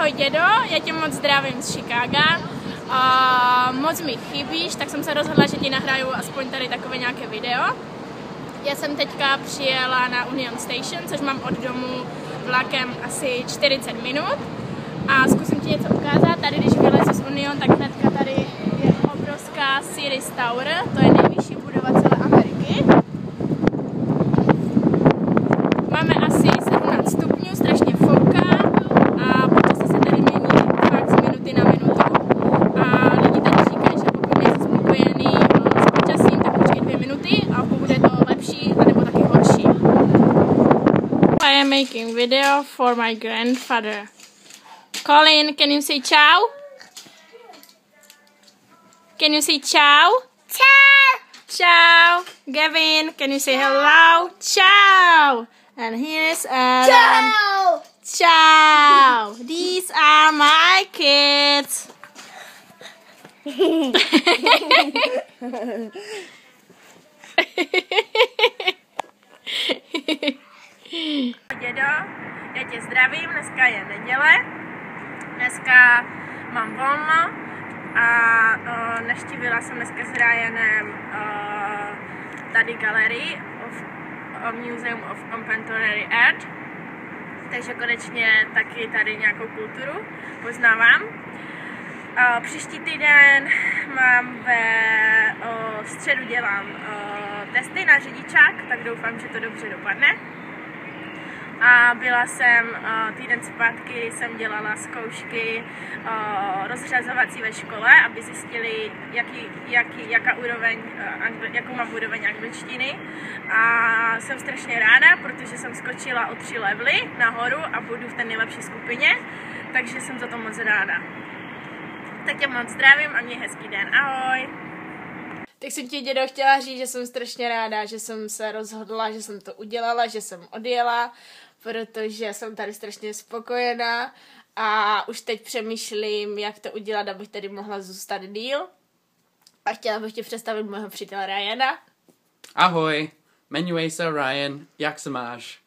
Ahoj dědo, já tě moc zdravím z Chicaga. Moc mi chybíš, tak jsem se rozhodla, že ti nahraju aspoň tady takové nějaké video. Já jsem teďka přijela na Union Station, což mám od domu vlakem asi 40 minut. A zkusím ti něco ukázat. Tady, když vylezu z Union, tak hnedka tady je obrovská Sears Tower, to je nejvyšší budova celé Ameriky. Máme asi 17 stupňů, strašně fouká a počasí se tady mění fakt z minuty na minutu. A lidi tady říkají, že pokud nejsi spokojený s počasím, tak počkej 2 minuty a pokud je to lepší, anebo taky horší. I am making video for my grandfather. Colin, can you say ciao? Can you say ciao? Ciao! Ciao. Gavin, can you say hello? Ciao. And here's Aaron. Ciao! Ciao. These are my kids. Dědo, já tě zdravím, dneska je neděle. Dneska mám volno a navštívila jsem dneska s Ryanem tady galerii Museum of Contemporary Art, takže konečně taky tady nějakou kulturu poznávám. Příští týden mám ve středu dělám testy na řidičák, tak doufám, že to dobře dopadne. A byla jsem týden zpátky, jsem dělala zkoušky rozřazovací ve škole, aby zjistili, jakou mám úroveň angličtiny. A jsem strašně ráda, protože jsem skočila o 3 levely nahoru a budu v té nejlepší skupině, takže jsem za to moc ráda. Tak tě moc zdravím a měj hezký den, ahoj! Tak jsem ti, dědo, chtěla říct, že jsem strašně ráda, že jsem se rozhodla, že jsem to udělala, že jsem odjela, protože jsem tady strašně spokojená a už teď přemýšlím, jak to udělat, abych tady mohla zůstat díl. A chtěla bych ti představit mého přítele Ryana. Ahoj, jmenuji se Ryan, jak se máš?